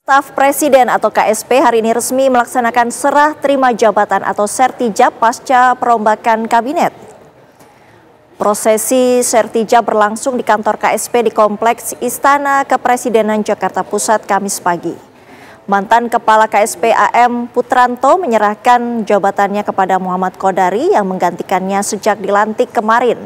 Staf Presiden atau KSP hari ini resmi melaksanakan serah terima jabatan atau sertijab pasca perombakan kabinet. Prosesi sertijab berlangsung di kantor KSP di Kompleks Istana Kepresidenan Jakarta Pusat Kamis pagi. Mantan Kepala KSP AM Putranto menyerahkan jabatannya kepada Muhammad Kodari yang menggantikannya sejak dilantik kemarin.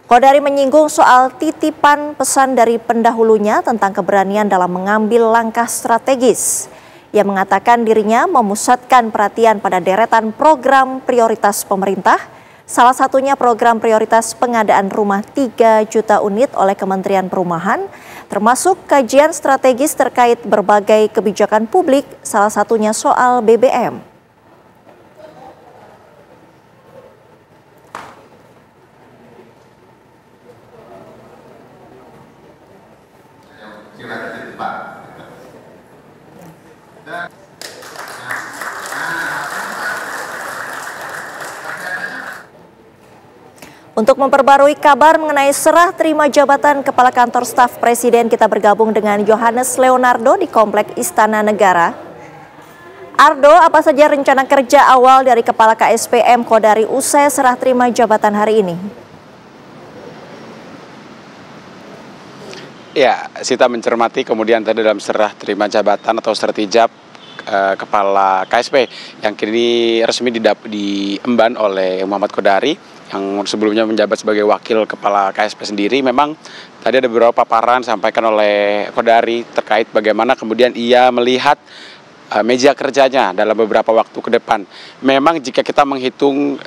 Kodari menyinggung soal titipan pesan dari pendahulunya tentang keberanian dalam mengambil langkah strategis. Ia mengatakan dirinya memusatkan perhatian pada deretan program prioritas pemerintah, salah satunya program prioritas pengadaan rumah 3 juta unit oleh Kementerian Perumahan, termasuk kajian strategis terkait berbagai kebijakan publik, salah satunya soal BBM. Untuk memperbarui kabar mengenai serah terima jabatan Kepala Kantor Staf Presiden, kita bergabung dengan Yohanes Leonardo di Kompleks Istana Negara. Ardo, apa saja rencana kerja awal dari Kepala KSPM Kodari usai serah terima jabatan hari ini? Ya, Sita mencermati kemudian tadi dalam serah terima jabatan atau sertijab Kepala KSP yang kini resmi diemban oleh Muhammad Kodari yang sebelumnya menjabat sebagai wakil Kepala KSP sendiri. Memang tadi ada beberapa paparan disampaikan oleh Kodari terkait bagaimana kemudian ia melihat meja kerjanya dalam beberapa waktu ke depan. Memang jika kita menghitung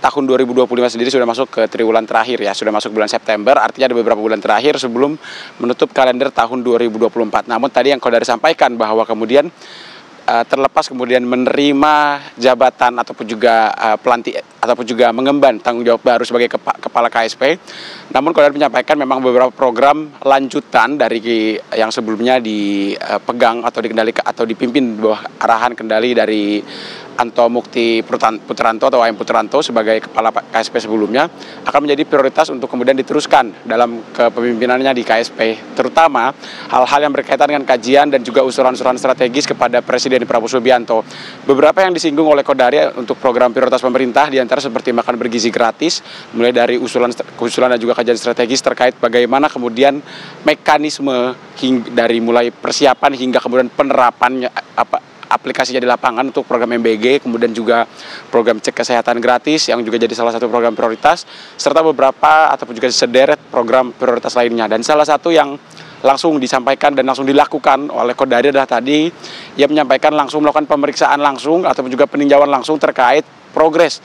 tahun 2025 sendiri sudah masuk ke triwulan terakhir ya, sudah masuk bulan September, artinya ada beberapa bulan terakhir sebelum menutup kalender tahun 2024. Namun tadi yang Kodari sampaikan bahwa kemudian terlepas kemudian menerima jabatan ataupun juga pelantik ataupun juga mengemban tanggung jawab baru sebagai Kepala KSP, namun Kodari menyampaikan memang beberapa program lanjutan dari yang sebelumnya dipegang atau dikendalikan atau dipimpin di bawah arahan kendali dari Anto Mukti Putranto atau AM Putranto sebagai Kepala KSP sebelumnya akan menjadi prioritas untuk kemudian diteruskan dalam kepemimpinannya di KSP, terutama hal-hal yang berkaitan dengan kajian dan juga usulan-usulan strategis kepada Presiden Prabowo Subianto. Beberapa yang disinggung oleh Kodari untuk program prioritas pemerintah diantara seperti makan bergizi gratis, mulai dari usulan dan juga kajian strategis terkait bagaimana kemudian mekanisme dari mulai persiapan hingga kemudian penerapannya aplikasinya di lapangan untuk program MBG, kemudian juga program cek kesehatan gratis yang juga jadi salah satu program prioritas, serta beberapa ataupun juga sederet program prioritas lainnya. Dan salah satu yang langsung disampaikan dan langsung dilakukan oleh Kodari adalah tadi ia menyampaikan langsung melakukan pemeriksaan langsung ataupun juga peninjauan langsung terkait progres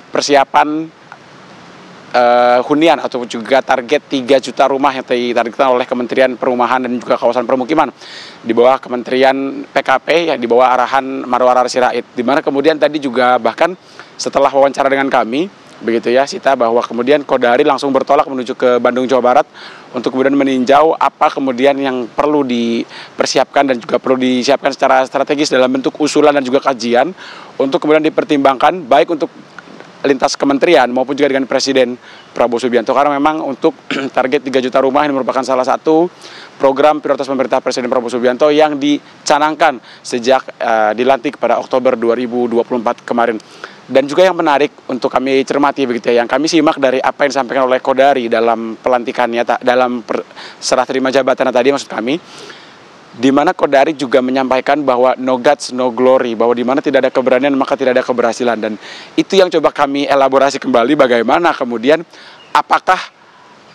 persiapan hunian ataupun juga target 3 juta rumah yang ditargetkan oleh Kementerian Perumahan dan juga Kawasan Permukiman di bawah Kementerian PKP yang di bawah arahan Marwar Sirait, di mana kemudian tadi juga bahkan setelah wawancara dengan kami begitu ya Sita, bahwa kemudian Kodari langsung bertolak menuju ke Bandung Jawa Barat untuk kemudian meninjau apa kemudian yang perlu dipersiapkan dan juga perlu disiapkan secara strategis dalam bentuk usulan dan juga kajian untuk kemudian dipertimbangkan baik untuk lintas kementerian maupun juga dengan Presiden Prabowo Subianto, karena memang untuk target 3 juta rumah ini merupakan salah satu program prioritas pemerintah Presiden Prabowo Subianto yang dicanangkan sejak dilantik pada Oktober 2024 kemarin. Dan juga yang menarik untuk kami cermati begitu ya, yang kami simak dari apa yang disampaikan oleh Kodari dalam pelantikannya, dalam serah terima jabatan tadi maksud kami, di mana Kodari juga menyampaikan bahwa no guts, no glory, bahwa di mana tidak ada keberanian maka tidak ada keberhasilan. Dan itu yang coba kami elaborasi kembali, bagaimana kemudian apakah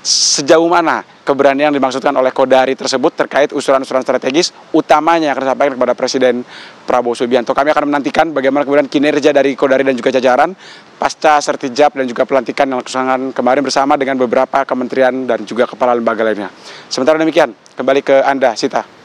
sejauh mana keberanian yang dimaksudkan oleh Kodari tersebut terkait usulan-usulan strategis utamanya yang akan disampaikan kepada Presiden Prabowo Subianto. Kami akan menantikan bagaimana kemudian kinerja dari Kodari dan juga jajaran pasca sertijab dan juga pelantikan yang dilaksanakan kemarin bersama dengan beberapa kementerian dan juga kepala lembaga lainnya. Sementara demikian, kembali ke Anda, Sita.